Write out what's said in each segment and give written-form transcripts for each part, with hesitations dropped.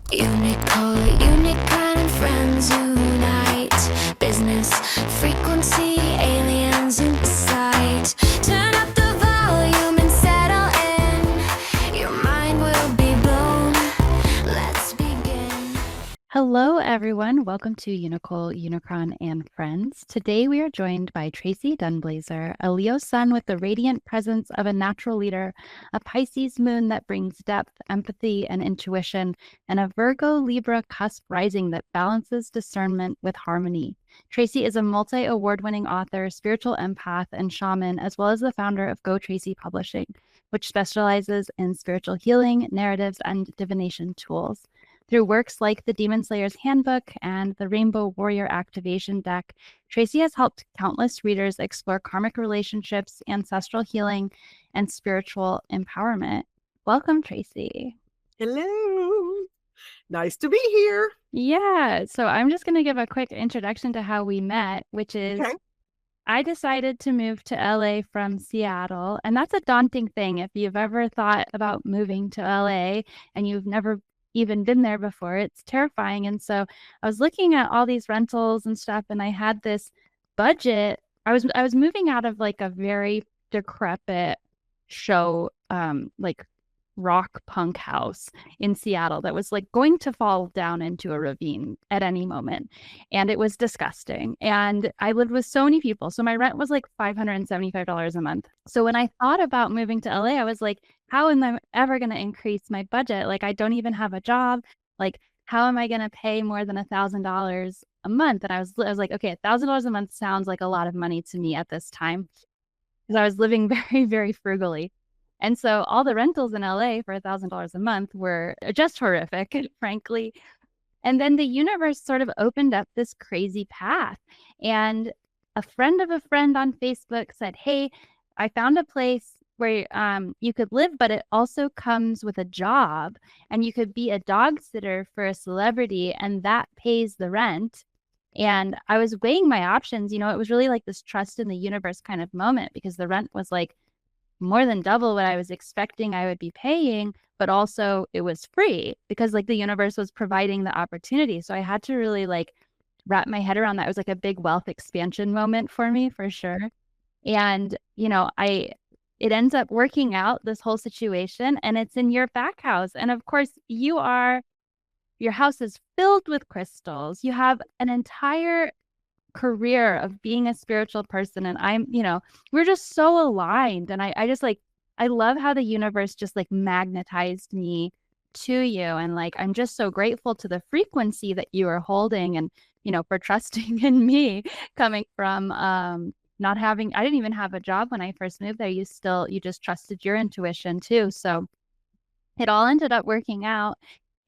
Unicole Unicron Friends unite. Business frequency, aliens in sight. Turn up the volume and settle in. Your mind will be blown. Let's begin. Hello, everyone. Welcome to Unicole Unicron and Friends. Today, we are joined by Tracee Dunblazier, a Leo sun with the radiant presence of a natural leader, a Pisces moon that brings depth, empathy, and intuition, and a Virgo Libra cusp rising that balances discernment with harmony. Tracee is a multi-award-winning author, spiritual empath, and shaman, as well as the founder of GoTracee Publishing, which specializes in spiritual healing, narratives, and divination tools. Through works like the Demon Slayer's Handbook and the Rainbow Warrior Activation Deck, Tracee has helped countless readers explore karmic relationships, ancestral healing, and spiritual empowerment. Welcome, Tracee. Hello. Nice to be here. Yeah, so I'm just going to give a quick introduction to how we met, which is Okay. I decided to move to LA from Seattle, and that's a daunting thing. If you've ever thought about moving to LA and you've never even been there before, it's terrifying. And so I was looking at all these rentals and stuff, and I had this budget. I was moving out of like a very decrepit show, like rock punk house in Seattle that was like going to fall down into a ravine at any moment. And it was disgusting. And I lived with so many people. So my rent was like $575 a month. So when I thought about moving to LA, I was like, how am I ever going to increase my budget? Like, I don't even have a job. Like, how am I going to pay more than $1,000 a month? And I was like, okay, $1,000 a month sounds like a lot of money to me at this time because I was living very, very frugally. And so all the rentals in LA for $1,000 a month were just horrific, frankly. And then the universe sort of opened up this crazy path. And a friend of a friend on Facebook said, hey, I found a place where you could live, but it also comes with a job. And you could be a dog sitter for a celebrity, and that pays the rent. And I was weighing my options. You know, it was really like this trust in the universe kind of moment because the rent was like more than double what I was expecting I would be paying, but also it was free because like the universe was providing the opportunity. So I had to really like wrap my head around that. It was like a big wealth expansion moment for me, for sure. And, you know, it ends up working out, this whole situation, and it's in your back house. And of course, your house is filled with crystals. You have an entire career of being a spiritual person, and we're just so aligned. And I just like, I love how the universe just like magnetized me to you, and like I'm just so grateful to the frequency that you are holding, and for trusting in me, coming from not having, I didn't even have a job when I first moved there. You just trusted your intuition too. So it all ended up working out.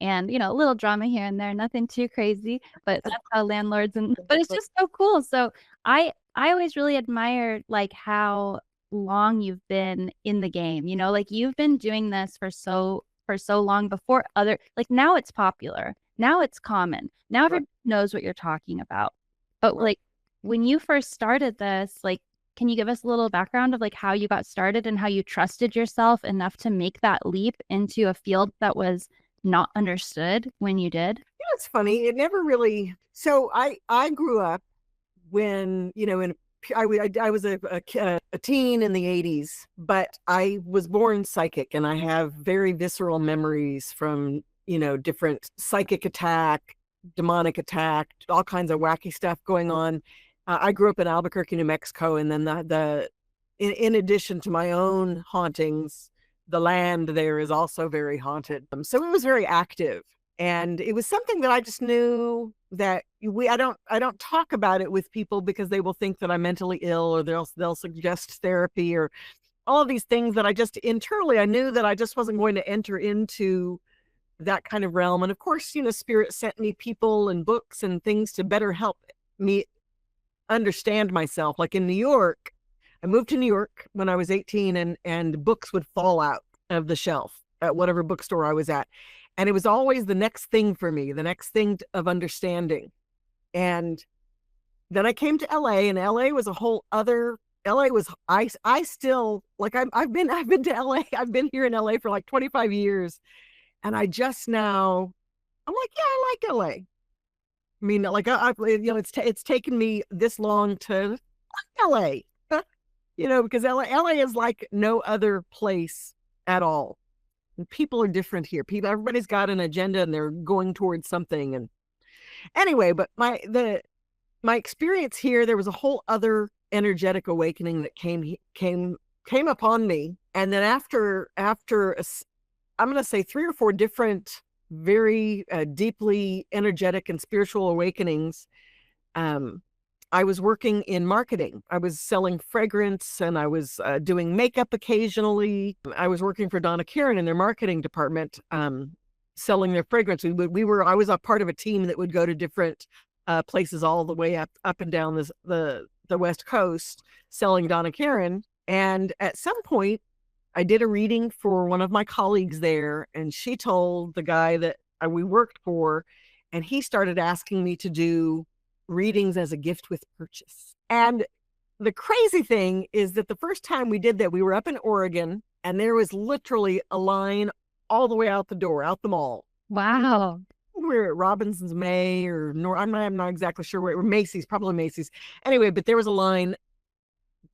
And, a little drama here and there, nothing too crazy, but that's how landlords but it's just so cool. So I always really admire like how long you've been in the game, like you've been doing this for so long before like now it's popular. Now it's common. Now everybody knows what you're talking about. But like when you first started this, like, can you give us a little background of like how you got started and how you trusted yourself enough to make that leap into a field that was not understood when you did? Yeah, it's funny. It never really. So I grew up when, I was a teen in the 80s, but I was born psychic, and I have very visceral memories from, different psychic attack, demonic attack, all kinds of wacky stuff going on. I grew up in Albuquerque, New Mexico, and then in addition to my own hauntings, the land there is also very haunted. So it was very active, and it was something that I just knew that I don't talk about it with people because they will think that I'm mentally ill, or they'll suggest therapy or all of these things that I just internally, I knew that I just wasn't going to enter into that kind of realm. And of course, Spirit sent me people and books and things to better help me understand myself. Like in New York, I moved to New York when I was 18, and books would fall out of the shelf at whatever bookstore I was at. And it was always the next thing for me, the next thing of understanding. And then I came to LA, and LA was a whole other, LA was, I still, like, I've been to LA. I've been here in LA for like 25 years. And I just now I'm like, yeah, I like LA. I mean, like it's taken me this long to like LA, because LA is like no other place at all. And people are different here. Everybody's got an agenda and they're going towards something. And anyway, but my experience here, there was a whole other energetic awakening that came upon me. And then after I'm going to say 3 or 4 different very deeply energetic and spiritual awakenings, I was working in marketing. I was selling fragrance and I was doing makeup occasionally. I was working for Donna Karan in their marketing department, selling their fragrance. I was a part of a team that would go to different places all the way up and down the West Coast selling Donna Karan. And at some point, I did a reading for one of my colleagues there, and she told the guy that we worked for, and he started asking me to do readings as a gift with purchase. And the crazy thing is that the first time we did that, we were up in Oregon, and there was literally a line all the way out the door, out the mall. Wow. We're at Robinson's May I'm not exactly sure where, Macy's, probably Macy's. Anyway, but there was a line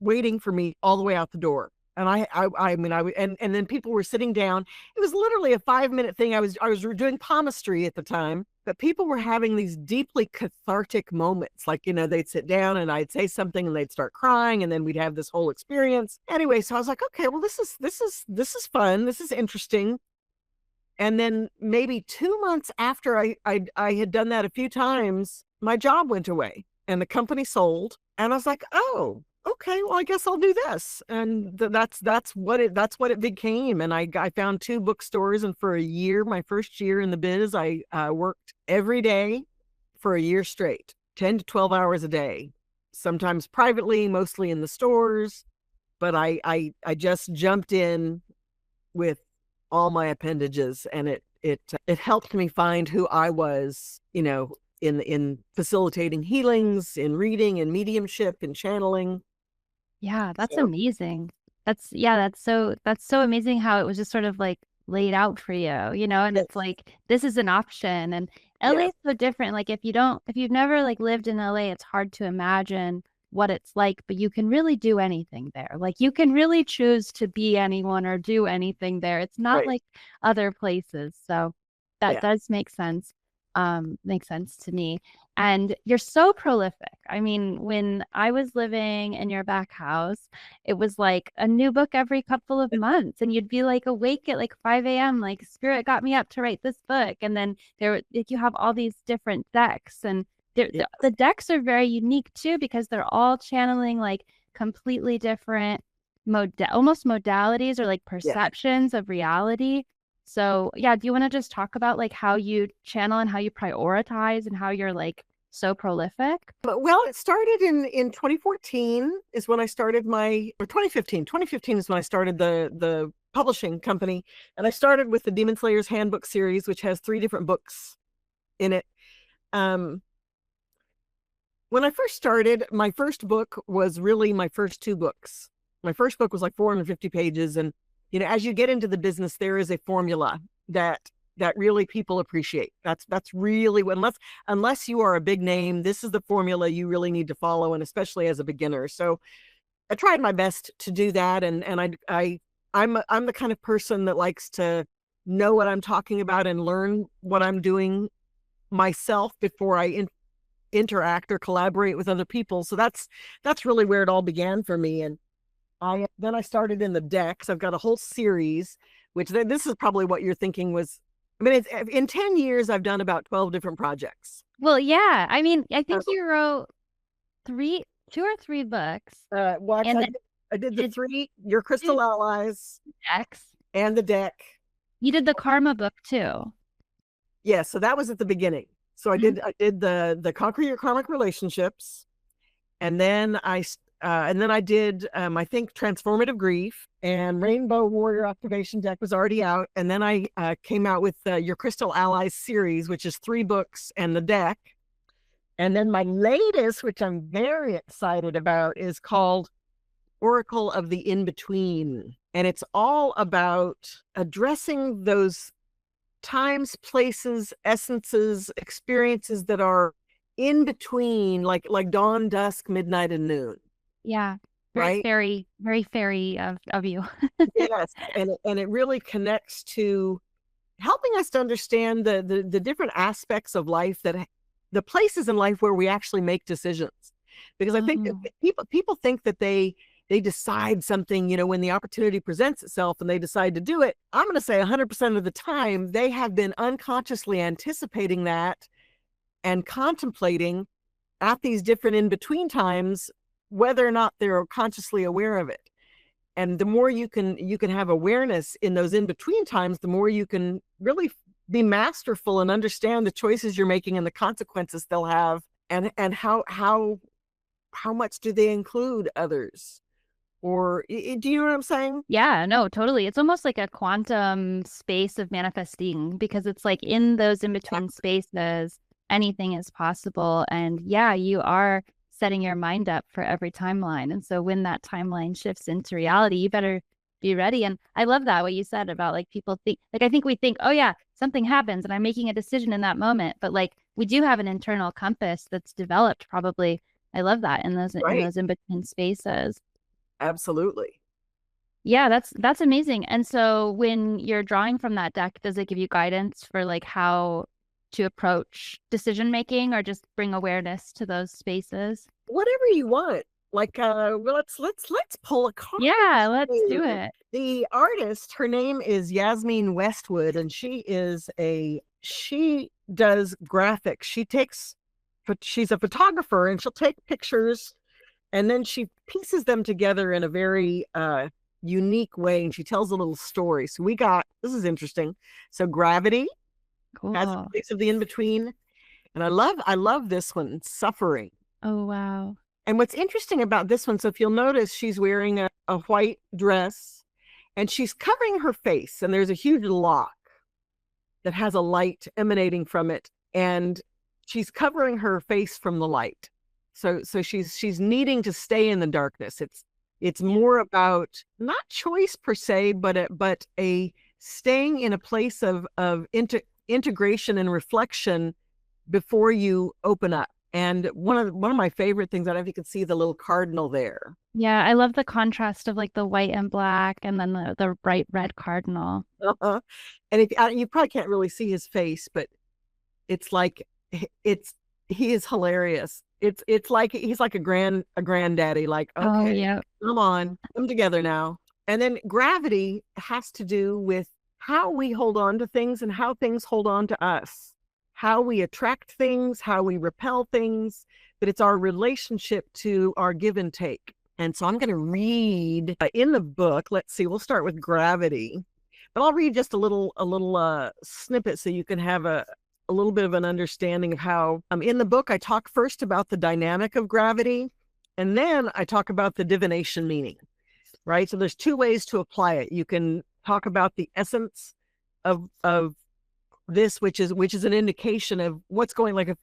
waiting for me all the way out the door. And and then people were sitting down. It was literally a 5-minute thing. I was doing palmistry at the time, but people were having these deeply cathartic moments. Like, they'd sit down and I'd say something and they'd start crying, and then we'd have this whole experience. Anyway, so I was like, okay, well, this is fun. This is interesting. And then maybe 2 months after I had done that a few times, my job went away and the company sold. And I was like, oh, okay, well, I guess I'll do this. And that's what it became. And I found 2 bookstores, and for a year, my first year in the biz, I worked every day for a year straight, 10 to 12 hours a day, sometimes privately, mostly in the stores. But I just jumped in with all my appendages, and it helped me find who I was, in facilitating healings, in reading, in mediumship, in channeling. Yeah, that's amazing. That's so amazing how it was just sort of like laid out for you, and it's like, this is an option. And LA is so different. Like if you've never like lived in LA, it's hard to imagine what it's like, but you can really do anything there. Like you can really choose to be anyone or do anything there. It's not like other places. So that does make sense. Makes sense to me. And you're so prolific. I mean, when I was living in your back house, it was like a new book every couple of months, and you'd be like awake at like 5 a.m. like, spirit got me up to write this book. And then you have all these different decks, and the decks are very unique too, because they're all channeling like completely different almost modalities or like perceptions of reality. So do you want to just talk about like how you channel and how you prioritize and how you're like so prolific? Well, it started in 2014 is when I started or 2015. 2015 is when I started the publishing company. And I started with the Demon Slayer's Handbook series, which has 3 different books in it. When I first started, my first book was really my first 2 books. My first book was like 450 pages. And, as you get into the business, there is a formula that really people appreciate. That's really what, unless you are a big name, this is the formula you really need to follow, and especially as a beginner. So I tried my best to do that. And I'm the kind of person that likes to know what I'm talking about and learn what I'm doing myself before I interact or collaborate with other people. So that's really where it all began for me. And then I started in the decks. I've got a whole series, which this is probably what you're thinking was, I mean, in 10 years, I've done about 12 different projects. Well, yeah. I mean, I think you wrote 2 or 3 books. Well, actually, I did the 3, Your Crystal Allies, decks, and the deck. You did the Karma book too. Yeah, so that was at the beginning. So I did the Conquer Your Karmic Relationships, and then I did I think Transformative Grief, and Rainbow Warrior Activation Deck was already out, and then I came out with Your Crystal Allies series, which is 3 books and the deck. And then my latest, which I'm very excited about, is called Oracle of the In-Between, and it's all about addressing those times, places, essences, experiences that are in between, like dawn, dusk, midnight, and noon, Yeah. right? Very fairy of you. Yes, and it really connects to helping us to understand the different aspects of life, the places in life where we actually make decisions. Because I think that Mm. people think that they decide something, when the opportunity presents itself and they decide to do it. I'm going to say 100% of the time they have been unconsciously anticipating that and contemplating at these different in between times whether or not they're consciously aware of it. And the more you can have awareness in those in between times, the more you can really be masterful and understand the choices you're making and the consequences they'll have, and how much do they include others, or do you know what I'm saying? Yeah, no, totally. It's almost like a quantum space of manifesting because it's like in those in between spaces, anything is possible. And yeah, you are setting your mind up for every timeline. And so when that timeline shifts into reality, you better be ready. And I love that what you said about like people think, like I think we think, oh yeah, something happens and I'm making a decision in that moment. But like we do have an internal compass that's developed probably. I love that in Right. those in between spaces. Absolutely. Yeah, that's amazing. And so when you're drawing from that deck, does it give you guidance for like how to approach decision making or just bring awareness to those spaces? Whatever you want. Like, well, let's pull a card. Yeah, let's do Ooh. it. The artist, her name is Yasmin Westwood, and she does graphics. But she's a photographer, and she'll take pictures and then she pieces them together in a very unique way, and she tells a little story. So this is interesting. So gravity has a Cool. place of the in between, and I love this one, suffering. Oh, wow. And what's interesting about this one, so if you'll notice, she's wearing a white dress and she's covering her face, and there's a huge lock that has a light emanating from it, and she's covering her face from the light. So she's needing to stay in the darkness. It's more about not choice per se, but a staying in a place of integration and reflection before you open up. And one of my favorite things, I don't know if you can see the little cardinal there. Yeah, I love the contrast of like the white and black and then the bright red cardinal. Uh-huh. And you probably can't really see his face, but it's like he is hilarious. It's like he's like a granddaddy, like, Oh, okay, yeah. come on, come together now. And then gravity has to do with how we hold on to things and how things hold on to us, how we attract things, how we repel things, but it's our relationship to our give and take. And so I'm going to read in the book. Let's see, we'll start with gravity, but I'll read just a little snippet so you can have a little bit of an understanding of how in the book I talk first about the dynamic of gravity, and then I talk about the divination meaning, right? So there's two ways to apply it. You can talk about the essence of this, which is an indication of what's going, like, if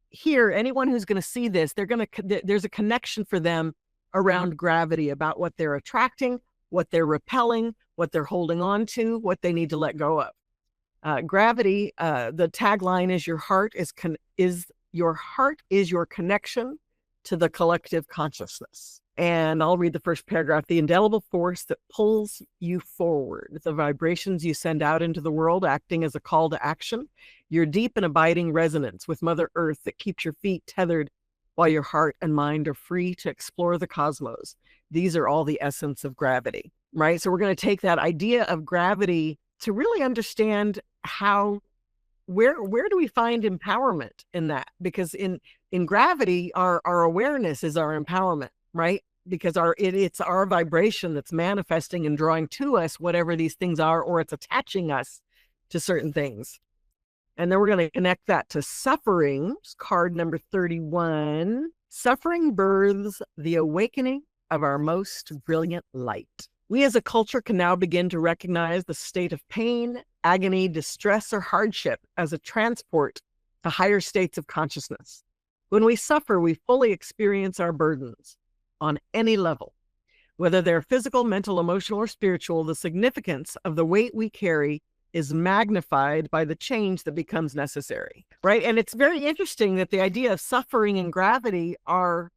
here, anyone who's going to see this, there's a connection for them around gravity, about what they're attracting, what they're repelling, what they're holding on to, what they need to let go of. Gravity, the tagline is your heart is your connection to the collective consciousness. And I'll read the first paragraph. The indelible force that pulls you forward, the vibrations you send out into the world, acting as a call to action, your deep and abiding resonance with Mother Earth that keeps your feet tethered while your heart and mind are free to explore the cosmos. These are all the essence of gravity, right? So we're going to take that idea of gravity to really understand where do we find empowerment in that? Because in gravity, our awareness is our empowerment, right? Because it's our vibration that's manifesting and drawing to us whatever these things are, or it's attaching us to certain things. And then we're going to connect that to suffering, card number 31. Suffering births the awakening of our most brilliant light. We as a culture can now begin to recognize the state of pain, agony, distress, or hardship as a transport to higher states of consciousness. When we suffer, we fully experience our burdens on any level, whether they're physical, mental, emotional, or spiritual. The significance of the weight we carry is magnified by the change that becomes necessary, right? And it's very interesting that the idea of suffering and gravity are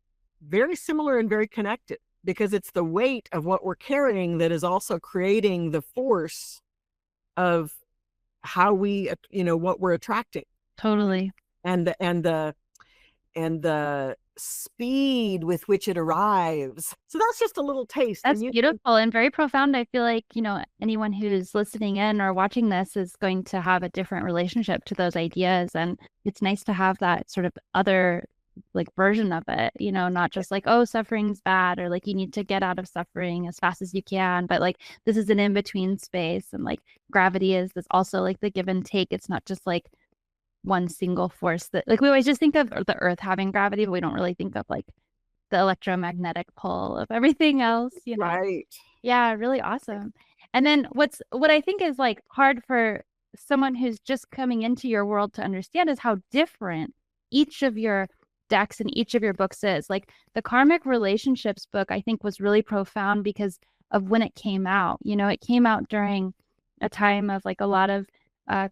very similar and very connected, because it's the weight of what we're carrying that is also creating the force of how we, what we're attracting, Totally. and the speed with which it arrives. So that's just a little taste. That's And beautiful and very profound. I feel like, anyone who's listening in or watching this is going to have a different relationship to those ideas. And it's nice to have that sort of other like version of it, not just like, oh, suffering's bad, or like you need to get out of suffering as fast as you can, but like this is an in-between space, and like gravity is this also like the give and take. It's not just like one single force that, like, we always just think of the earth having gravity, but we don't really think of like the electromagnetic pull of everything else, right. Yeah, really awesome. And then what I think is like hard for someone who's just coming into your world to understand is how different each of your decks and each of your books is. Like the Karmic Relationships book, I think, was really profound because of when it came out. It came out during a time of like a lot of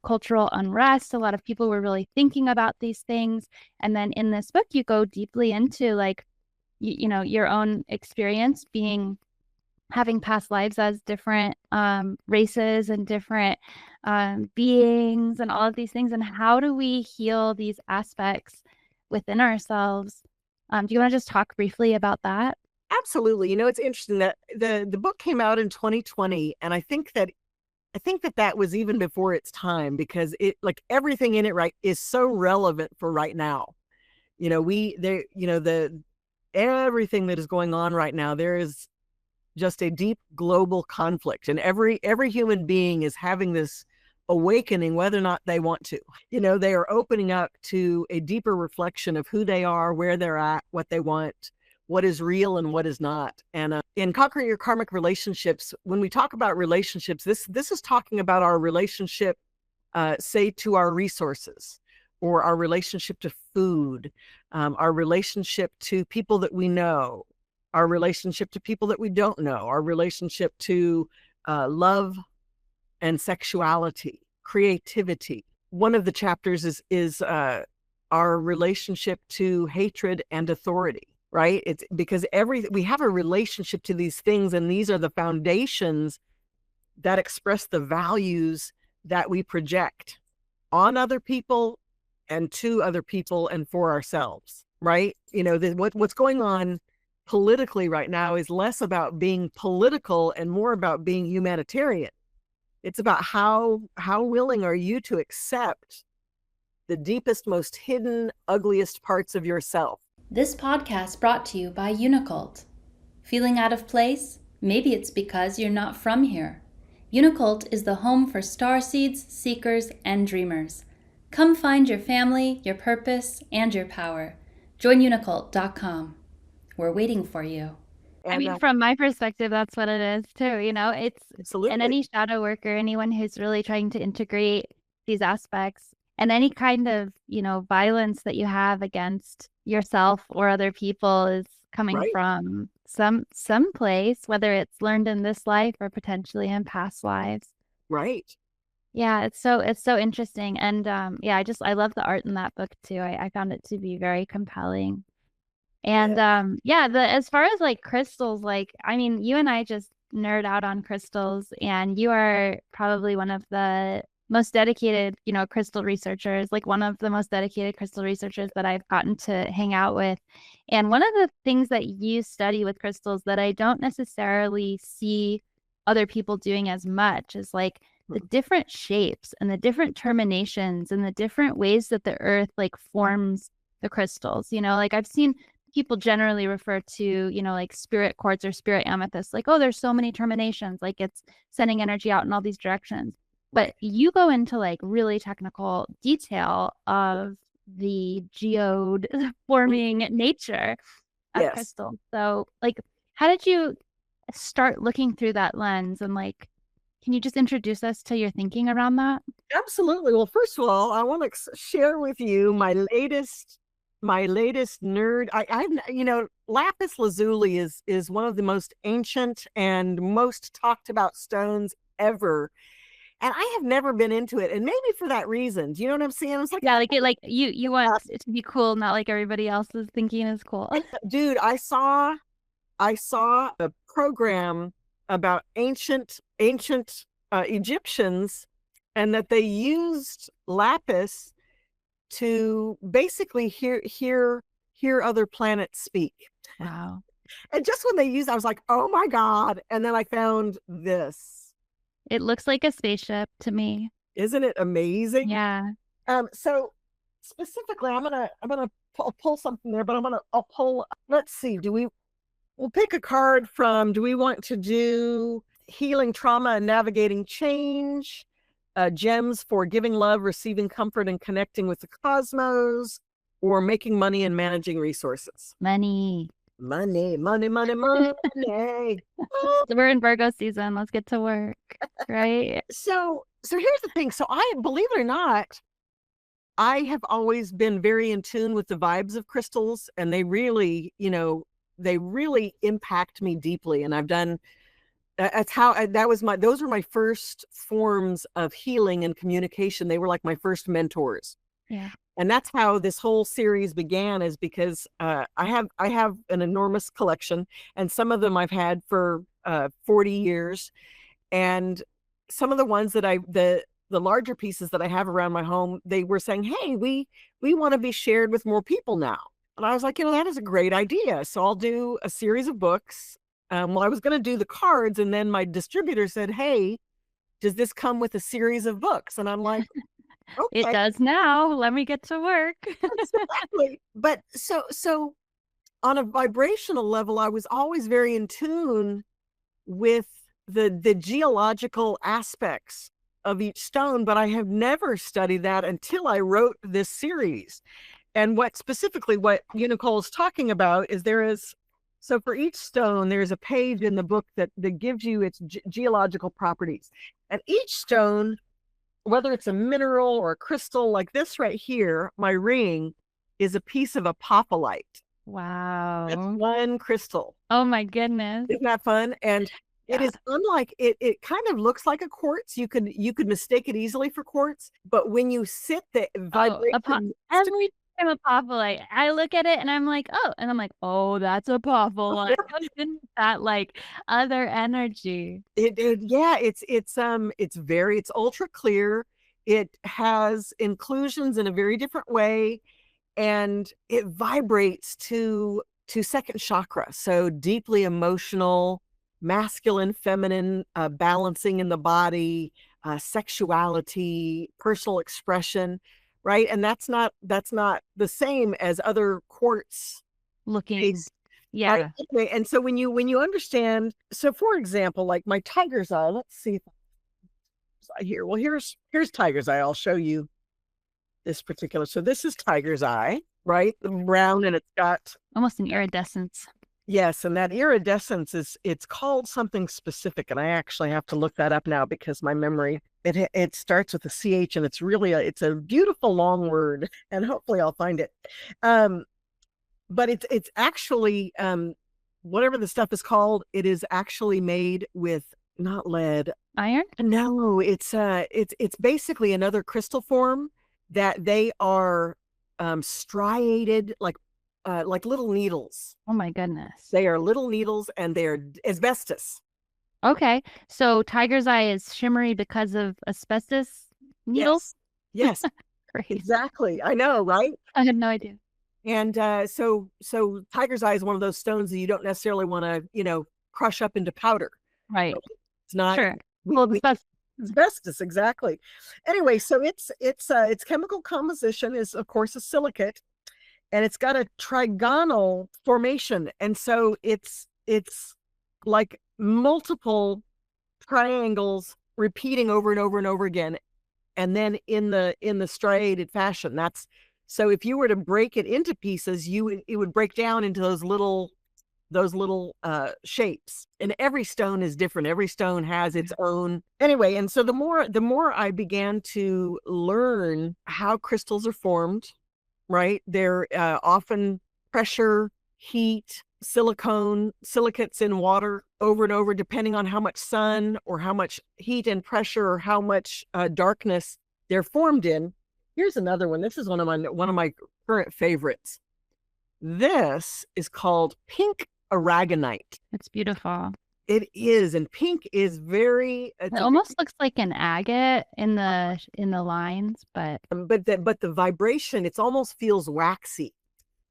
cultural unrest. A lot of people were really thinking about these things. And then in this book, you go deeply into like, your own experience having past lives as different races and different beings and all of these things. And how do we heal these aspects within ourselves? Do you want to just talk briefly about that? Absolutely. It's interesting that the book came out in 2020, and I think that was even before its time, because it, like, everything in it, right, is so relevant for right now. Everything that is going on right now, there is just a deep global conflict, and every human being is having this awakening, whether or not they want to. They are opening up to a deeper reflection of who they are, where they're at, what they want, what is real and what is not. And in Conquering Your Karmic Relationships, when we talk about relationships, this is talking about our relationship, say, to our resources, or our relationship to food, our relationship to people that we know, our relationship to people that we don't know, our relationship to love and sexuality, creativity. One of the chapters is our relationship to hatred and authority, right? It's because we have a relationship to these things, and these are the foundations that express the values that we project on other people and to other people and for ourselves, right? What's going on politically right now is less about being political and more about being humanitarian. It's about how willing are you to accept the deepest, most hidden, ugliest parts of yourself. This podcast brought to you by Unicole. Feeling out of place? Maybe it's because you're not from here. Unicole is the home for starseeds, seekers, and dreamers. Come find your family, your purpose, and your power. Join Unicole.com. We're waiting for you. I mean, from my perspective, that's what it is too. It's Absolutely. And any shadow worker, anyone who's really trying to integrate these aspects, and any kind of, violence that you have against yourself or other people is coming Right. from some place, whether it's learned in this life or potentially in past lives. Right. Yeah, it's so interesting. And I love the art in that book too. I found it to be very compelling. And as far as like crystals, like, I mean, you and I just nerd out on crystals, and you are probably one of the most dedicated, crystal researchers, like one of the most dedicated crystal researchers that I've gotten to hang out with. And one of the things that you study with crystals that I don't necessarily see other people doing as much is like the different shapes and the different terminations and the different ways that the earth like forms the crystals. Like I've seen people generally refer to, like spirit quartz or spirit amethyst, like, oh, there's so many terminations, like it's sending energy out in all these directions. But you go into like really technical detail of the geode forming nature of crystals. So like, how did you start looking through that lens? And like, can you just introduce us to your thinking around that? Absolutely. Well, first of all, I want to share with you my latest nerd. Lapis lazuli is one of the most ancient and most talked about stones ever. And I have never been into it, and maybe for that reason. Do you know what I'm saying? It's like, Yeah, like you want it to be cool, not like everybody else is thinking is cool. dude, I saw a program about ancient Egyptians, and that they used lapis to basically hear other planets speak. Wow. And just when they used, I was like, oh my God. And then I found this. It looks like a spaceship to me. Isn't it amazing? Yeah. So specifically, I'm gonna pull something there, but I'll pull, let's see, we'll pick a card from, do we want to do healing trauma and navigating change, gems for giving love, receiving comfort, and connecting with the cosmos, or making money and managing resources? Money. Money. We're in Virgo season. Let's get to work. Right? So here's the thing. So I, believe it or not, I have always been very in tune with the vibes of crystals, and they really, they really impact me deeply. And I've done, those were my first forms of healing and communication. They were like my first mentors. Yeah. And that's how this whole series began, is because I have an enormous collection, and some of them I've had for 40 years. And some of the ones that the larger pieces that I have around my home, they were saying, hey, we want to be shared with more people now. And I was like, that is a great idea. So I'll do a series of books. Well, I was going to do the cards, and then my distributor said, hey, does this come with a series of books? And I'm like, okay. It does now. Let me get to work. Exactly. But so on a vibrational level, I was always very in tune with the geological aspects of each stone, but I have never studied that until I wrote this series. And what Unicole is talking about is so for each stone, there's a page in the book that gives you its geological properties. And each stone, whether it's a mineral or a crystal, like this right here, my ring is a piece of apophyllite. Wow. That's one crystal. Oh my goodness. Isn't that fun? And it is unlike it kind of looks like a quartz. You could mistake it easily for quartz, but when you sit the vibration, every time apophyllite, I look at it and I'm like, oh, that's apophyllite. Isn't that like other energy? It's ultra clear. It has inclusions in a very different way, and it vibrates to second chakra. So deeply emotional, masculine, feminine, balancing in the body, sexuality, personal expression, right? And that's not the same as other quartz looking. Yeah. Right? Okay. And so when you understand, so for example, like my tiger's eye, let's see here. Well, here's tiger's eye. I'll show you this particular. So this is tiger's eye, right? The brown, and it's got almost an iridescence. Yes, and that iridescence it's called something specific, and I actually have to look that up now because my memory, it starts with a CH, and it's really it's a beautiful long word, and hopefully I'll find it. But it's actually whatever the stuff is called, it is actually made with not lead. Iron? No, it's basically another crystal form that they are striated like little needles. Oh my goodness. They are little needles, and they're asbestos. Okay. So tiger's eye is shimmery because of asbestos needles? Yes. Great. Exactly. I know, right? I had no idea. And so tiger's eye is one of those stones that you don't necessarily want to, crush up into powder. Right. It's not. Sure. Well, asbestos, exactly. Anyway, so its chemical composition is, of course, a silicate. And it's got a trigonal formation. And so it's like multiple triangles repeating over and over and over again. And then in the striated fashion, so if you were to break it into pieces, it would break down into those little shapes. And every stone is different. Every stone has its own. Anyway, and so the more I began to learn how crystals are formed, right? They're often pressure heat, silicates in water over and over, depending on how much sun or how much heat and pressure or how much darkness they're formed in. Here's another one. This is one of my current favorites. This is called pink aragonite. It's beautiful. It is, and pink is very. It almost looks like an agate in the lines, but the vibration, it almost feels waxy.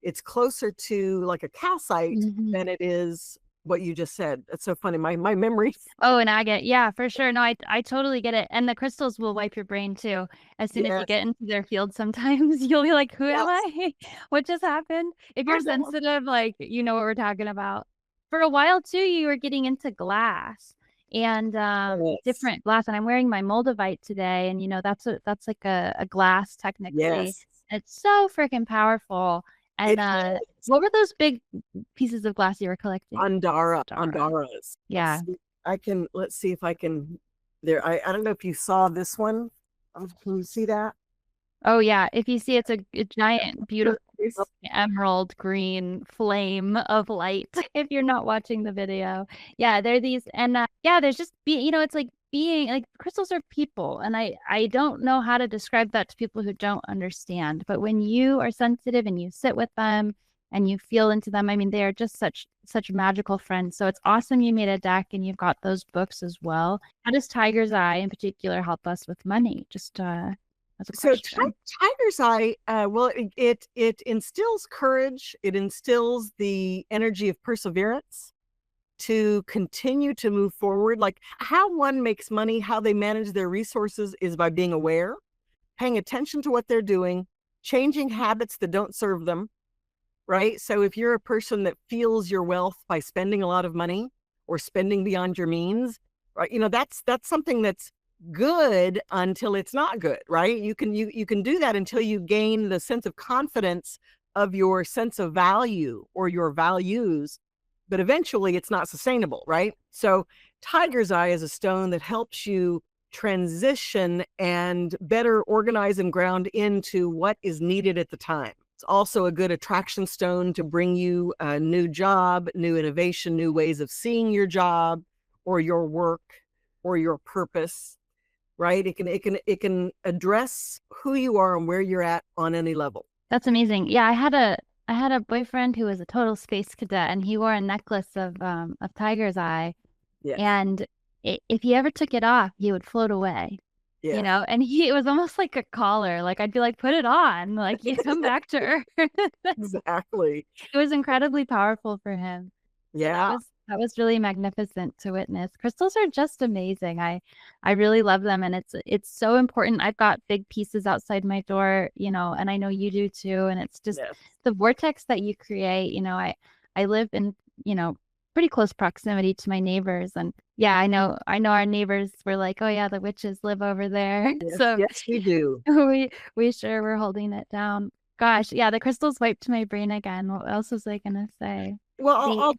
It's closer to like a calcite than it is what you just said. That's so funny. My memory. Oh, an agate. Yeah, for sure. No, I totally get it. And the crystals will wipe your brain too. As soon as you get into their field, sometimes you'll be like, who am I? What just happened? If you're sensitive, like, you know what we're talking about. For a while too, you were getting into glass and different glass. And I'm wearing my moldavite today. And you know, that's like a glass technically. Yes. It's so freaking powerful. And what were those big pieces of glass you were collecting? Andaras. Yeah. Let's see if I can there. I don't know if you saw this one. Can you see that? Oh yeah. If you see, it's a giant, beautiful emerald green flame of light. If you're not watching the video. Yeah, they're these, and there's just it's like being like crystals are people, and I don't know how to describe that to people who don't understand, but when you are sensitive and you sit with them and you feel into them, I mean, they are just such magical friends. So it's awesome you made a deck and you've got those books as well. How does Tiger's Eye in particular help us with money? Just as a question. So Tiger's Eye, well, it instills courage. It instills the energy of perseverance to continue to move forward. Like how one makes money, how they manage their resources is by being aware, paying attention to what they're doing, changing habits that don't serve them, right? So if you're a person that feels your wealth by spending a lot of money or spending beyond your means, right? That's something that's good until it's not good, right? You can do that until you gain the sense of confidence of your sense of value or your values, but eventually it's not sustainable, right? So Tiger's Eye is a stone that helps you transition and better organize and ground into what is needed at the time. It's also a good attraction stone to bring you a new job, new innovation, new ways of seeing your job or your work or your purpose, right? It can address who you are and where you're at on any level. That's amazing. Yeah, I had a boyfriend who was a total space cadet, and he wore a necklace of Tiger's Eye. Yes. And if he ever took it off, he would float away. Yeah. You know, and it was almost like a collar. Like I'd be like, put it on, like you come back to earth. Exactly. It was incredibly powerful for him. Yeah. That was really magnificent to witness. Crystals are just amazing. I really love them, and it's so important. I've got big pieces outside my door, and I know you do too. And it's just the vortex that you create. I live in pretty close proximity to my neighbors, and I know our neighbors were like, oh yeah, the witches live over there. Yes, So yes, we do. we sure were holding it down. Gosh, yeah, the crystals wiped my brain again. What else was I gonna say? Well,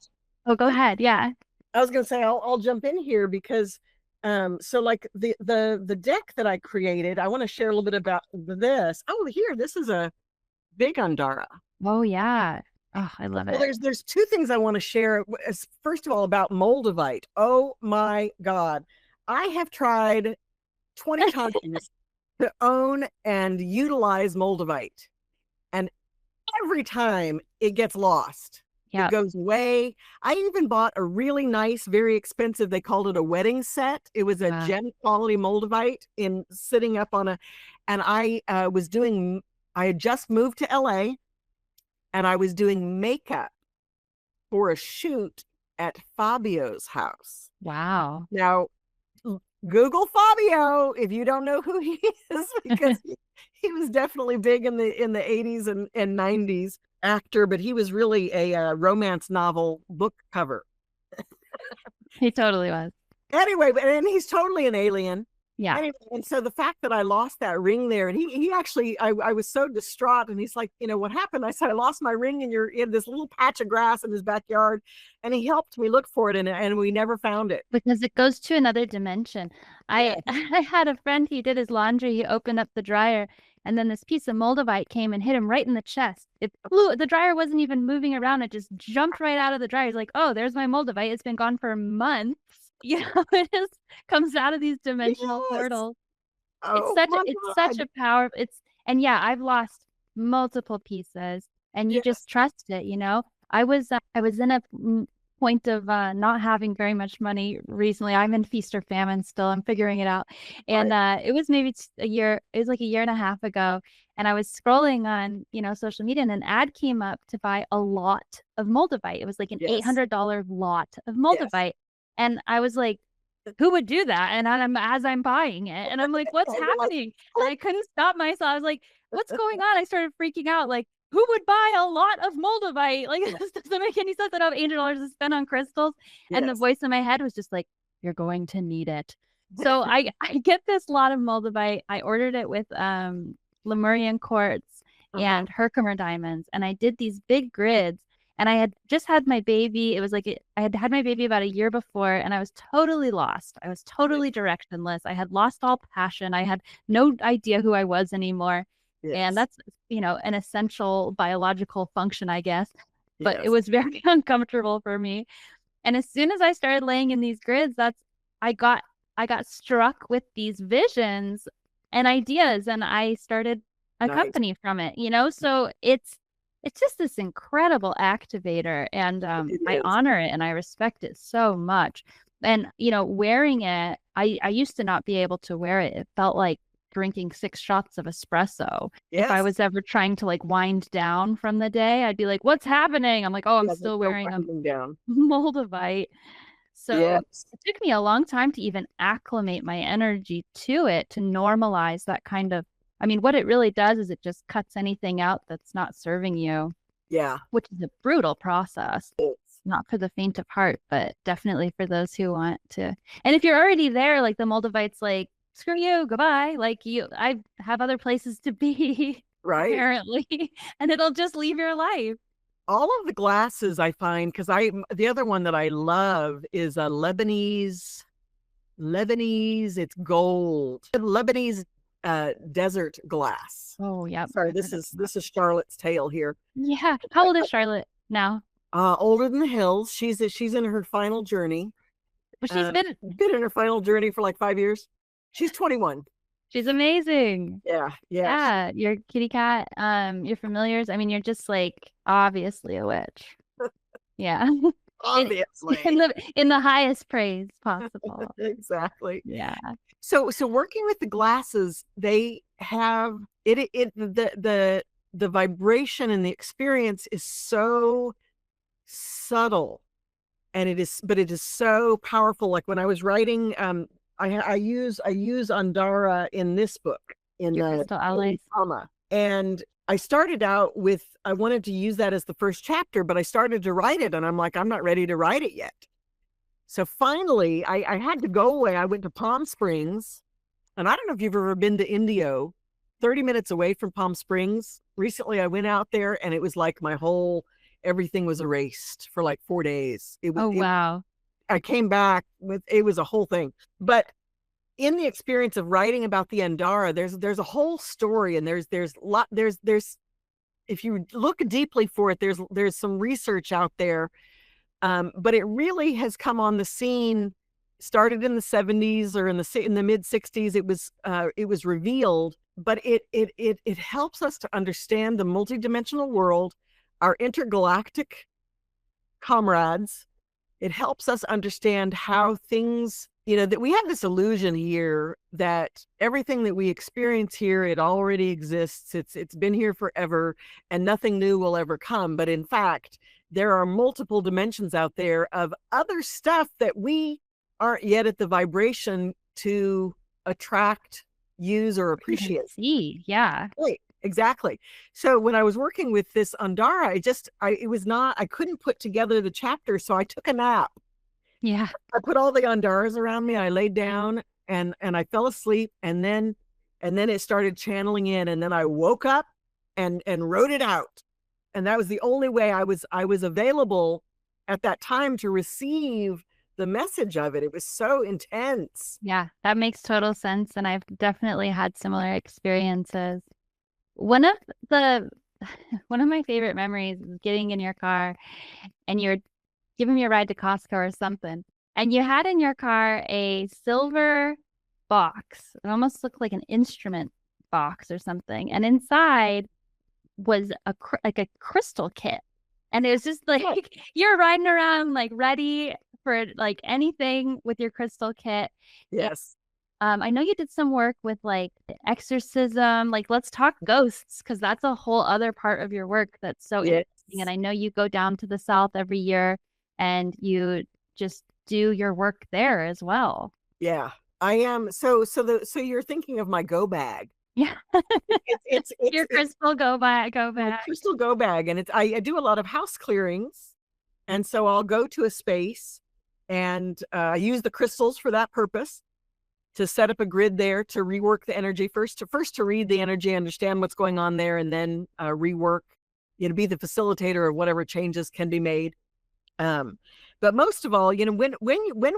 Oh, go ahead. Yeah. I was gonna say I'll jump in here because so like the deck that I created, I want to share a little bit about this. Oh, here, this is a big Andara. Oh yeah. Oh, I love it. Well, there's two things I want to share. First of all, about moldavite. Oh my God. I have tried 20 times to own and utilize moldavite. And every time it gets lost. Yeah. It goes away. I even bought a really nice, very expensive, they called it a wedding set. It was a gem quality moldavite sitting up on and I had just moved to LA and I was doing makeup for a shoot at Fabio's house. Wow. Now, Google Fabio if you don't know who he is, because he was definitely big in the 80s and 90s. Actor, but he was really a romance novel book cover. He totally was. Anyway, and he's totally an alien. Yeah. Anyway, and so the fact that I lost that ring there, and he actually, I was so distraught, and he's like, what happened? I said, I lost my ring in this little patch of grass in his backyard, and he helped me look for it, and we never found it. Because it goes to another dimension. I had a friend, he did his laundry, he opened up the dryer, And then this piece of moldavite came and hit him right in the chest. It flew, the dryer wasn't even moving around. It just jumped right out of the dryer. He's like, oh, there's my moldavite. It's been gone for months. It just comes out of these dimensional Yes. portals. Oh my It's such God. a power. And yeah, I've lost multiple pieces, and you Yes. just trust it, I was in a point of not having very much money recently. I'm in feast or famine still. I'm figuring it out. And it was maybe it was like a year and a half ago, and I was scrolling on, social media, and an ad came up to buy a lot of moldavite. It was like an Yes. $800 lot of Yes. moldavite. And I was like, who would do that? And as I'm buying it, and I'm like, what's And you're like, happening? And I couldn't stop myself. I was like, what's going on? I started freaking out. Like, who would buy a lot of moldavite? Like, this doesn't make any sense. I don't have $800 to spend on crystals. And the Yes. voice in my head was just like, you're going to need it. So I get this lot of moldavite. I ordered it with Lemurian quartz and Herkimer diamonds, and I did these big grids. And I had just had my baby. It was like I had had my baby about a year before, and I was totally lost. I was totally directionless. I had lost all passion. I had no idea who I was anymore. And Yes. that's, an essential biological function, I guess. But it Yes. was very uncomfortable for me. And as soon as I started laying in these grids, I got struck with these visions and ideas, and I started a Nice. company from it, So it's just this incredible activator, and It I is. honor it and I respect it so much. And wearing it, I used to not be able to wear it. It felt like drinking 6 shots of espresso. If I Yes. was ever trying to like wind down from the day, I'd be like, what's happening? I'm like, oh, I'm Yes, still it's so wearing a winding down. moldavite. So Yes. it took me a long time to even acclimate my energy to it, to normalize that kind of, what it really does is it just cuts anything out that's not serving you, Yeah. which is a brutal process. It's- Not for the faint of heart, but definitely for those who want to. And if you're already there, like the moldavite's like, screw you, goodbye. Like I have other places to be, Right. apparently, and it'll just leave your life. All of the glasses I find, because the other one that I love is a Lebanese, it's gold. Lebanese desert glass. Oh, yeah. Sorry, this is Charlotte's tale here. Yeah. How old is Charlotte now? Older than the hills. She's in her final journey. Well, she's been in her final journey for like 5 years. She's 21. she's amazing. Yeah. Yeah, your kitty cat, your familiars. You're just like obviously a witch. Yeah. Obviously. in the highest praise possible. Exactly. Yeah. So working with the glasses, they have the vibration and the experience is so subtle, and it is so powerful. Like when I was writing, I use Andara in this book, in Your the crystal allies. Alma. And I started out with, I wanted to use that as the first chapter, but I started to write it and I'm like, I'm not ready to write it yet. So finally I had to go away. I went to Palm Springs, and I don't know if you've ever been to Indio, 30 minutes away from Palm Springs. Recently I went out there and it was like everything was erased for like 4 days. Wow. I came back it was a whole thing. But in the experience of writing about the Andara, there's a whole story, and there's if you look deeply for it, there's some research out there. But it really has come on the scene, started in the 70s or in the mid 60s. It was revealed, but it helps us to understand the multidimensional world, our intergalactic comrades. It helps us understand how things, that we have this illusion here that everything that we experience here, it already exists. It's been here forever and nothing new will ever come. But in fact, there are multiple dimensions out there of other stuff that we aren't yet at the vibration to attract, use, or appreciate. See, yeah. Right, exactly. So when I was working with this Andara, I couldn't put together the chapter, so I took a nap. Yeah. I put all the Andaras around me. I laid down and I fell asleep, and then it started channeling in, and then I woke up and wrote it out. And that was the only way I was available at that time to receive the message of it. It was so intense. Yeah, that makes total sense. And I've definitely had similar experiences. One of the one of my favorite memories is getting in your car and you're giving me a ride to Costco or something. And you had in your car a silver box. It almost looked like an instrument box or something. And inside was like a crystal kit. And it was just like you're riding around like ready for like anything with your crystal kit. Yes. I know you did some work with like exorcism. Like, let's talk ghosts because that's a whole other part of your work that's so interesting. And I know you go down to the South every year and you just do your work there as well. Yeah, I am. So you're thinking of my go bag. Yeah, It's your crystal go bag. my crystal go bag, and I do a lot of house clearings, and so I'll go to a space, and I use the crystals for that purpose, to set up a grid there, to rework the energy first to read the energy, understand what's going on there, and then rework, be the facilitator of whatever changes can be made. But most of all, when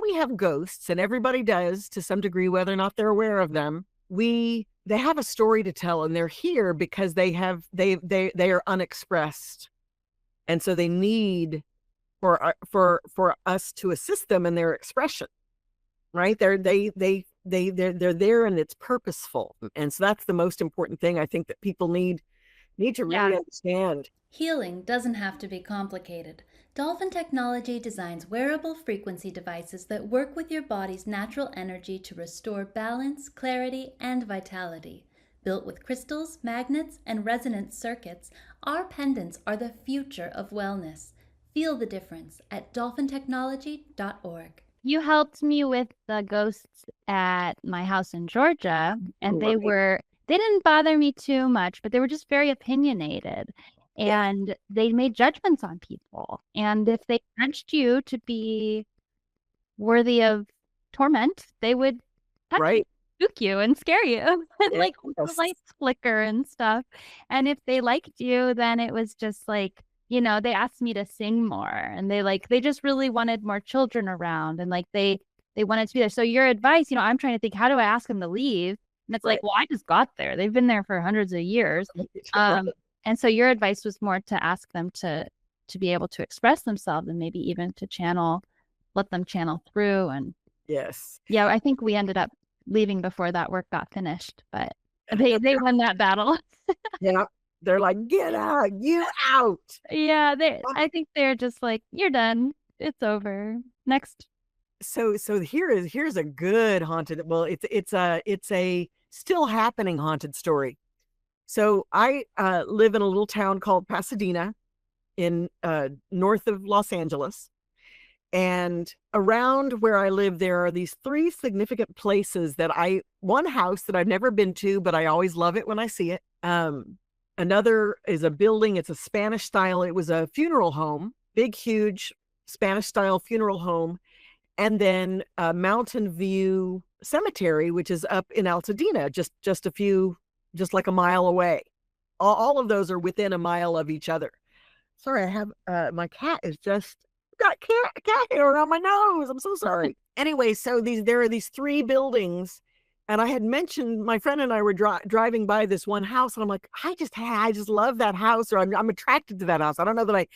we have ghosts, and everybody does to some degree, whether or not they're aware of them, they have a story to tell, and they're here because they are unexpressed, and so they need for us to assist them in their expression. Right? They're there, and it's purposeful, and so that's the most important thing I think that people need to really understand. Healing doesn't have to be complicated. Dolphin Technology designs wearable frequency devices that work with your body's natural energy to restore balance, clarity, and vitality. Built with crystals, magnets, and resonance circuits, our pendants are the future of wellness. Feel the difference at dolphintechnology.org. You helped me with the ghosts at my house in Georgia, and they didn't bother me too much, but they were just very opinionated. And they made judgments on people. And if they judged you to be worthy of torment, they would touch you, spook you, and scare you. And like the lights flicker and stuff. And if they liked you, then it was just like, they asked me to sing more. And they just really wanted more children around. And like they wanted to be there. So your advice, I'm trying to think, how do I ask them to leave? And it's like, well, I just got there. They've been there for hundreds of years. And so your advice was more to ask them to be able to express themselves and maybe even to let them channel through. And yeah, I think we ended up leaving before that work got finished, but they won that battle. Yeah, they're like, get out, you out. Yeah, I think they're just like, you're done, it's over, next. So here's a good haunted. Well, it's a still happening haunted story. So I live in a little town called Pasadena in north of Los Angeles. And around where I live, there are these three significant places one house that I've never been to, but I always love it when I see it. Another is a building. It's a Spanish style. It was a funeral home, big, huge Spanish style funeral home. And then Mountain View Cemetery, which is up in Altadena, just like a mile away. All of those are within a mile of each other. Sorry, I have my cat is just got cat hair around my nose. I'm so sorry. Anyway, so there are these three buildings, and I had mentioned, my friend and I were driving by this one house, and I'm like, I just love that house, or I'm attracted to that house. I don't know that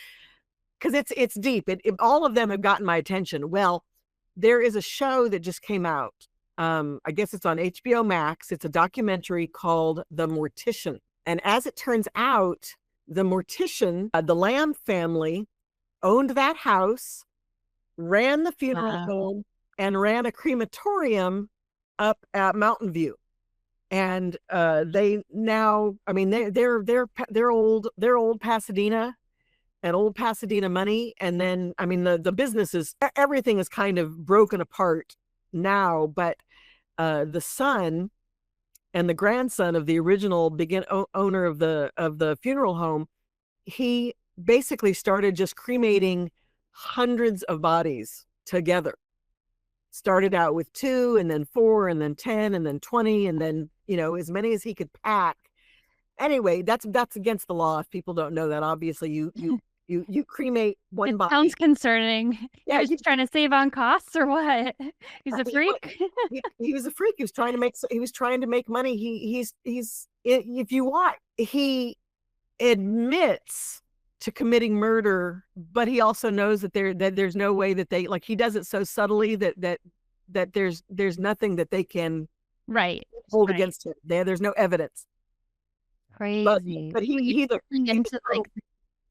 because it's deep. All of them have gotten my attention. Well, there is a show that just came out. I guess it's on HBO Max. It's a documentary called The Mortician. And as it turns out, the mortician, the Lamb family, owned that house, ran the funeral home, and ran a crematorium up at Mountain View. And they now, I mean, they're old Pasadena and old Pasadena money. And then, I mean, the business everything is kind of broken apart now, but the son and the grandson of the original owner of the funeral home, he basically started just cremating hundreds of bodies together. Started out with 2, and then 4, and then 10, and then 20, and then as many as he could pack. Anyway, that's against the law. If people don't know that, obviously you cremate one body. Sounds concerning. Yeah, he's just trying to save on costs, or what? He's a freak. He was a freak. He was trying to make money. He's if you watch, he admits to committing murder, but he also knows that there's no way that they, like, he does it so subtly that there's nothing that they can Right. hold Right. against him. There's no evidence. Crazy. But You're he looking into like the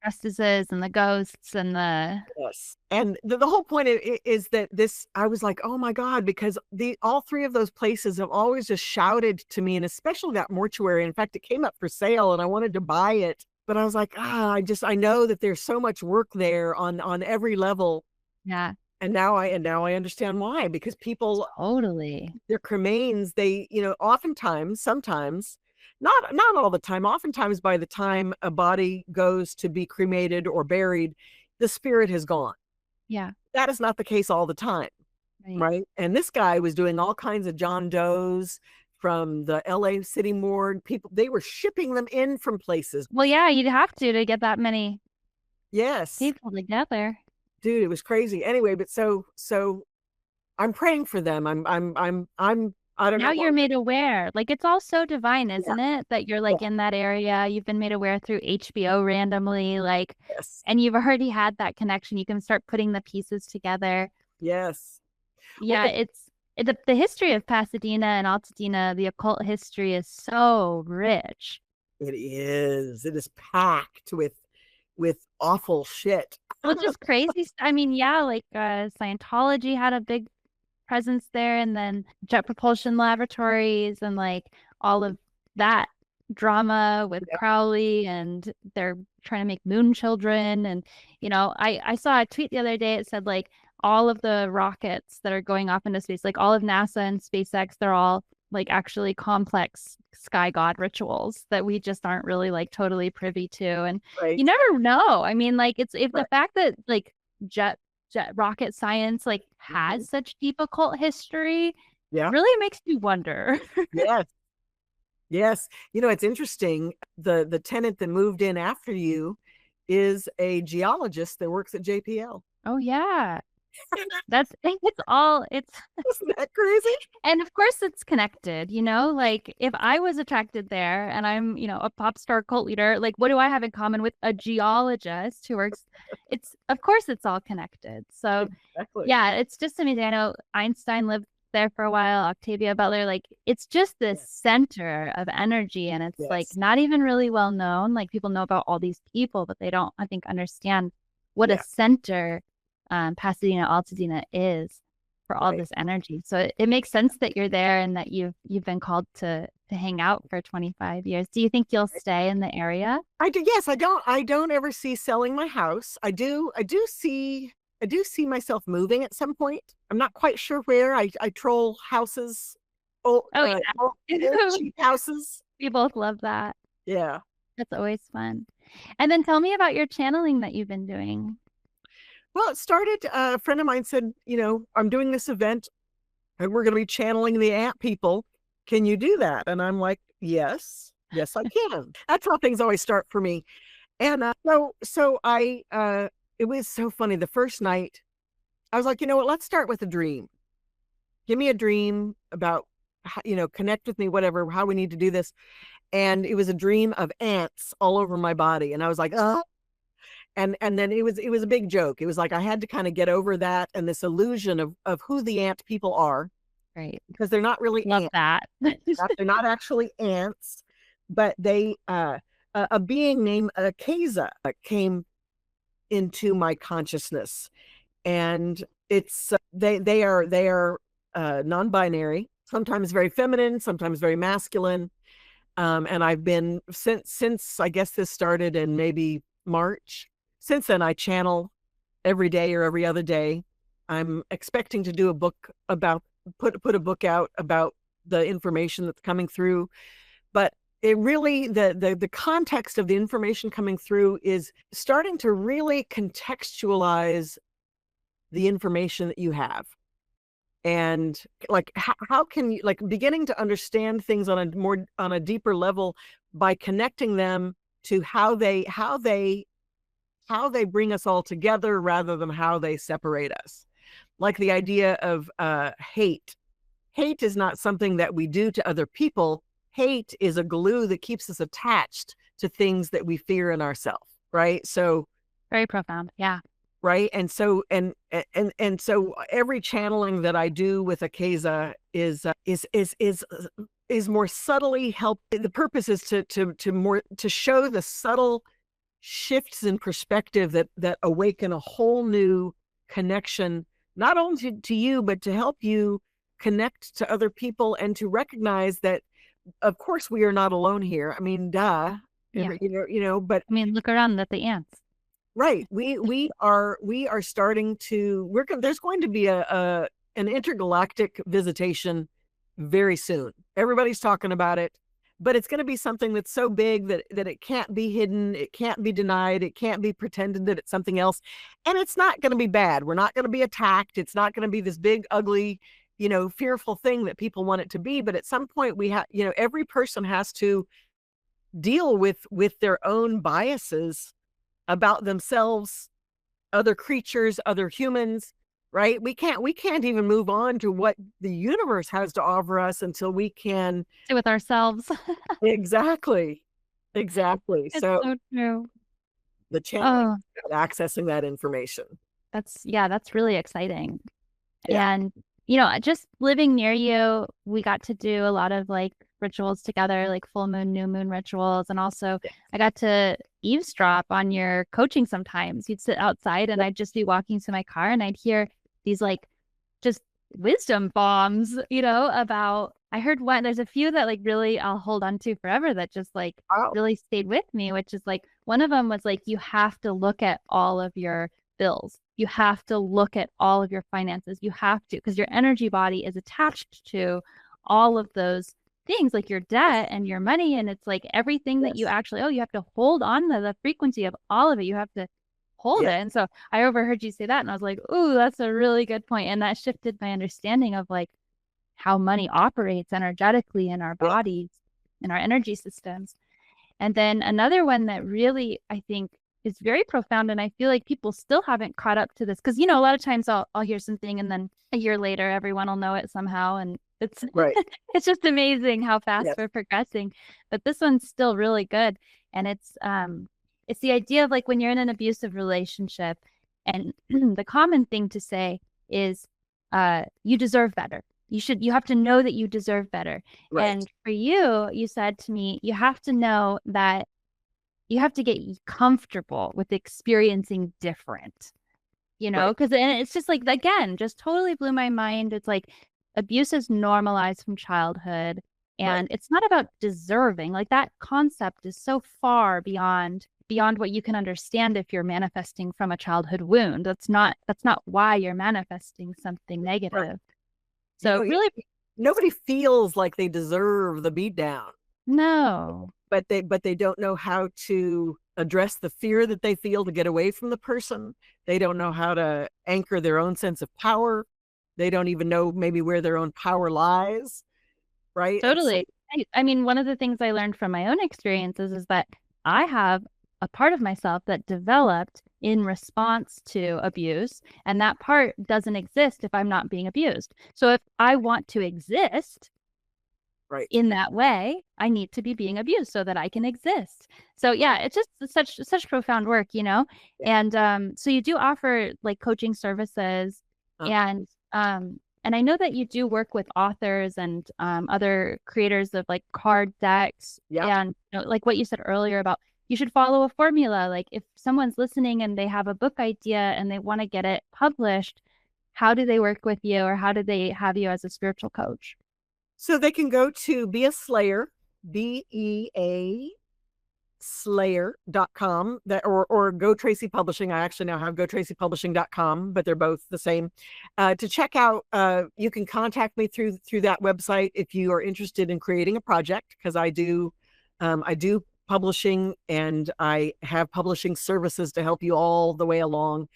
justices and the ghosts and the yes. And the whole point is that this, I was like, oh my God, because all three of those places have always just shouted to me, and especially that mortuary. In fact, it came up for sale and I wanted to buy it, but I was like, I know that there's so much work there on every level. yeah, And now I understand why, because people, totally. their cremains, they, oftentimes, sometimes, not all the time, oftentimes by the time a body goes to be cremated or buried, the spirit has gone. Yeah. That is not the case all the time, Right. right? And this guy was doing all kinds of John Does from the LA City Morgue. People, they were shipping them in from places. Well, yeah, you'd have to get that many Yes, people together. dude, it was crazy. Anyway, but so I'm praying for them. I don't Now know. you're made aware. Like it's all so divine, isn't it? That you're like Yeah. in that area. You've been made aware through HBO randomly, like, Yes. and you've already had that connection. You can start putting the pieces together. Yes. Yeah, the history of Pasadena and Altadena, the occult history is so rich. It is. It is packed with awful shit. Well, just crazy. I mean, yeah, like Scientology had a big presence there, and then Jet Propulsion Laboratories and like all of that drama with Yep. Crowley, and they're trying to make moon children. And I saw a tweet the other day. It said like all of the rockets that are going off into space, like all of NASA and SpaceX, they're all like actually complex sky god rituals that we just aren't really like totally privy to. And Right. you never know. I mean, like if the Right. fact that like jet rocket science like has such deep occult history Yeah. really makes you wonder. Yes. Yes. It's interesting. The tenant that moved in after you is a geologist that works at JPL. Oh yeah. It's all it's Isn't that crazy? and of course it's connected, like if I was attracted there and I'm, a pop star cult leader, like what do I have in common with a geologist who works? Of course it's all connected. So Exactly. yeah, it's just amazing. I know Einstein lived there for a while, Octavia Butler, like it's just this center of energy, and it's like Yes. not even really well known. Like people know about all these people, but they don't, I think, understand what a Yeah. center Pasadena, Altadena is for all Right. this energy. So it makes sense that you're there and that you've been called to hang out for 25 years. Do you think you'll stay in the area? I do. Yes, I don't ever see selling my house. I do see myself moving at some point. I'm not quite sure where. I troll houses. Old, Oh, old cheap houses. We both love that. Yeah. That's always fun. And then tell me about your channeling that you've been doing. Well, it started, a friend of mine said, I'm doing this event and we're going to be channeling the ant people. Can you do that? And I'm like, yes, I can. That's how things always start for me. And so I, it was so funny. The first night I was like, you know what, let's start with a dream. Give me a dream about, connect with me, whatever, how we need to do this. And it was a dream of ants all over my body. And I was like, and then it was a big joke. It was like I had to kind of get over that and this illusion of who the ant people are, Right. because they're not really Love ants. that. They're not actually ants, but they a being named Keza came into my consciousness, and it's they are non-binary, sometimes very feminine, sometimes very masculine. And I've been since I guess this started in maybe March. Since then, I channel every day or every other day. I'm expecting to do a book about put a book out about the information that's coming through. But it really, the context of the information coming through is starting to really contextualize the information that you have. And like, how can you, like, beginning to understand things on a deeper level by connecting them to how they bring us all together rather than how they separate us. Like the idea of hate. Hate is not something that we do to other people. hate is a glue that keeps us attached to things that we fear in ourselves, right? So Very profound. Yeah. right. And so so every channeling that I do with Akeza is more subtly help. The purpose is to show the subtle shifts in perspective that awaken a whole new connection, not only to you, but to help you connect to other people and to recognize that, of course, we are not alone here. I mean, duh, Yeah. but I mean, look around at the ants. right. We are starting to, there's going to be an intergalactic visitation very soon. Everybody's talking about it, but it's going to be something that's so big that it can't be hidden. It can't be denied. It can't be pretended that it's something else. And it's not going to be bad. We're not going to be attacked. It's not going to be this big, ugly, fearful thing that people want it to be. But at some point we have, every person has to deal with their own biases about themselves, other creatures, other humans, right? We can't even move on to what the universe has to offer us until we can. With ourselves. Exactly. It's So so true. the challenge Oh, of accessing that information. that's really exciting. Yeah. And, just living near you, we got to do a lot of like rituals together, like full moon, new moon rituals. And also I got to eavesdrop on your coaching sometimes. You'd sit outside and I'd just be walking to my car and I'd hear these like just wisdom bombs, about, I heard one, there's a few that like really I'll hold on to forever that just like Oh, really stayed with me, which is like, one of them was like, you have to look at all of your bills. You have to look at all of your finances. You have to, because your energy body is attached to all of those things, like your debt and your money. And it's like everything that you yes. actually, you have to hold on to the frequency of all of it. You have to hold Yeah. it. And so I overheard you say that and I was like, ooh, that's a really good point. And that shifted my understanding of like how money operates energetically in our Yeah. bodies, in our energy systems. And then another one that really, I think, is very profound, and I feel like people still haven't caught up to this, because, a lot of times I'll hear something and then a year later everyone will know it somehow, and it's Right. it's just amazing how fast Yes. we're progressing. But this one's still really good, and it's the idea of like when you're in an abusive relationship, and the common thing to say is, you deserve better. You have to know that you deserve better. Right. And for you, you said to me, you have to know that you have to get comfortable with experiencing different, Right. because it's just like, again, just totally blew my mind. It's like abuse is normalized from childhood, and it's not about deserving. Like that concept is so far beyond what you can understand if you're manifesting from a childhood wound. That's not why you're manifesting something negative. So really, nobody feels like they deserve the beat down, no. but they don't know how to address the fear that they feel to get away from the person. They don't know how to anchor their own sense of power. They don't even know maybe where their own power lies, right? Totally. I mean, one of the things I learned from my own experiences is that I have a part of myself that developed in response to abuse, and that part doesn't exist if I'm not being abused. So if I want to exist Right. in that way, I need to be being abused so that I can exist. So yeah, it's just such profound work, And so you do offer like coaching services, and I know that you do work with authors and other creators of like card decks, and like what you said earlier about you should follow a formula. Like if someone's listening and they have a book idea and they want to get it published, how do they work with you, or how do they have you as a spiritual coach? So they can go to Be a Slayer, BEA Slayer.com, that or GoTracee Publishing. I actually now have GoTraceePublishing.com, but they're both the same. To check out, you can contact me through that website if you are interested in creating a project, because I do publishing, and I have publishing services to help you all the way along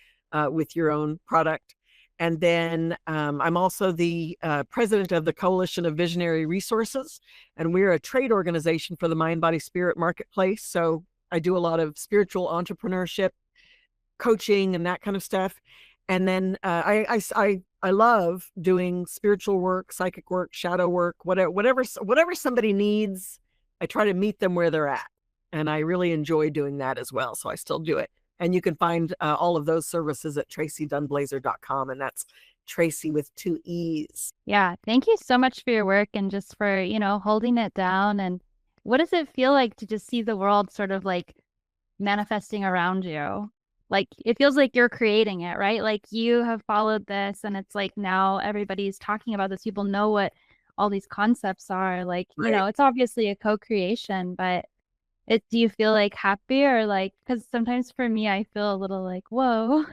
with your own product. And then I'm also the president of the Coalition of Visionary Resources, and we're a trade organization for the mind, body, spirit marketplace. So I do a lot of spiritual entrepreneurship, coaching, and that kind of stuff. And then I love doing spiritual work, psychic work, shadow work, whatever somebody needs. I try to meet them where they're at, and I really enjoy doing that as well. So I still do it. And you can find all of those services at TraceeDunblazier.com, and that's Tracee with 2 E's. Yeah, thank you so much for your work and just for, holding it down. And what does it feel like to just see the world sort of like manifesting around you? Like it feels like you're creating it, right? Like you have followed this and it's like now everybody's talking about this. People know what all these concepts are. Like, Right. it's obviously a co-creation, but do you feel like happy or like, because sometimes for me, I feel a little like, whoa,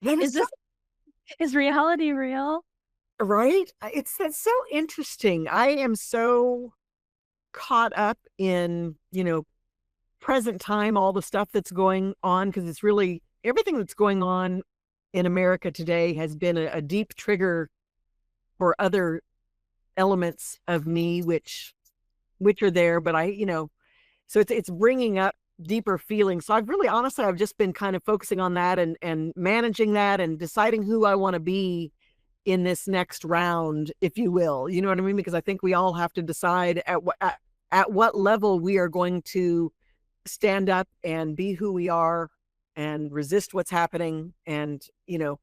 That is is this, is reality real? right. That's so interesting. I am so caught up in, present time, all the stuff that's going on, because it's really everything that's going on in America today has been a deep trigger for other elements of me, which are there, but so it's bringing up deeper feelings. So I've just been kind of focusing on that and managing that and deciding who I want to be in this next round, if you will. You know what I mean? Because I think we all have to decide at what level we are going to stand up and be who we are and resist what's happening. And,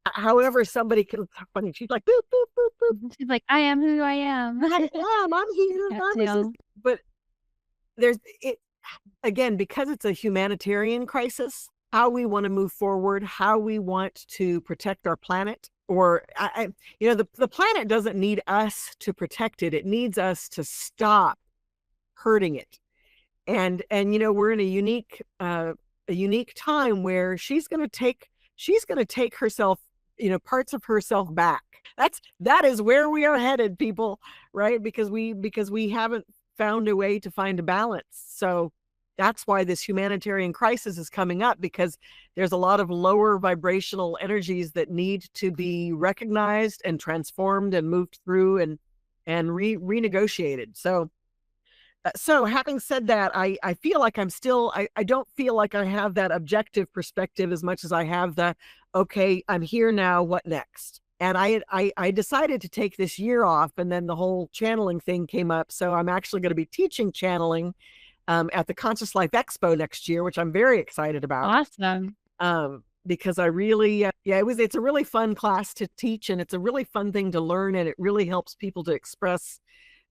however somebody can, funny, she's like, boop, boop, boop, boop. She's like, I am who I am. I'm here. Got I'm to. resist-" But there's it again, because it's a humanitarian crisis, how we want to move forward, how we want to protect our planet. Or the planet doesn't need us to protect it. It needs us to stop hurting it. And we're in a unique time where she's going to take herself, parts of herself back. That is where we are headed, people, right? Because we haven't found a way to find a balance. So that's why this humanitarian crisis is coming up, because there's a lot of lower vibrational energies that need to be recognized and transformed and moved through and renegotiated. So having said that, I feel like I don't feel like I have that objective perspective as much as I have the, okay, I'm here now, what next? And I decided to take this year off, and then the whole channeling thing came up. So I'm actually going to be teaching channeling at the Conscious Life Expo next year, which I'm very excited about. Awesome. Because I really, it's a really fun class to teach, and it's a really fun thing to learn, and it really helps people to express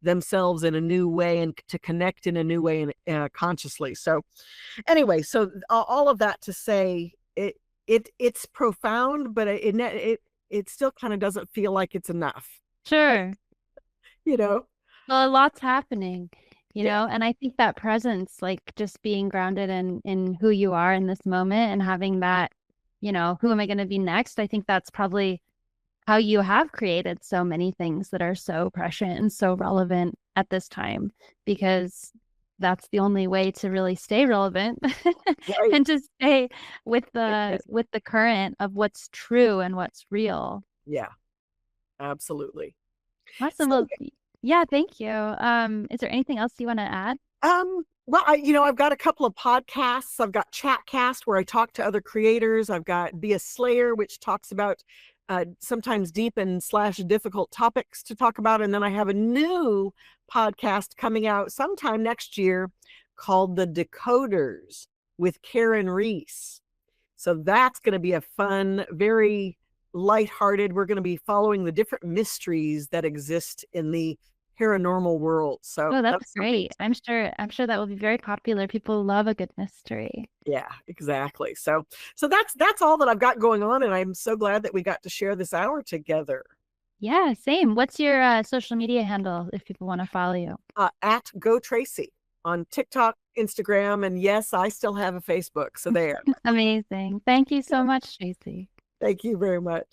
themselves in a new way and to connect in a new way and consciously. So anyway, so all of that to say, it's profound, but it still kind of doesn't feel like it's enough. Sure. Well, a lot's happening, Yeah. and I think that presence, like just being grounded in who you are in this moment and having that, who am I going to be next? I think that's probably how you have created so many things that are so prescient and so relevant at this time, because that's the only way to really stay relevant Right. and to stay with the current of what's true and what's real. Yeah, absolutely. Awesome. So, Well, yeah, thank you. Is there anything else you want to add? well, I've got a couple of podcasts. I've got Chatcast, where I talk to other creators. I've got Be a Slayer, which talks about sometimes deep and / difficult topics to talk about. And then I have a new podcast coming out sometime next year called The Decoders with Karen Reese. So that's going to be a fun, very lighthearted. We're going to be following the different mysteries that exist in the paranormal world. So Oh, that's great. I'm sure that will be very popular. People love a good mystery. Yeah, exactly. So that's all that I've got going on, and I'm so glad that we got to share this hour together. Yeah, same. What's your social media handle if people want to follow you? At GoTracee on TikTok, Instagram, and yes, I still have a Facebook. So there. Amazing. Thank you so much, Tracee. Thank you very much.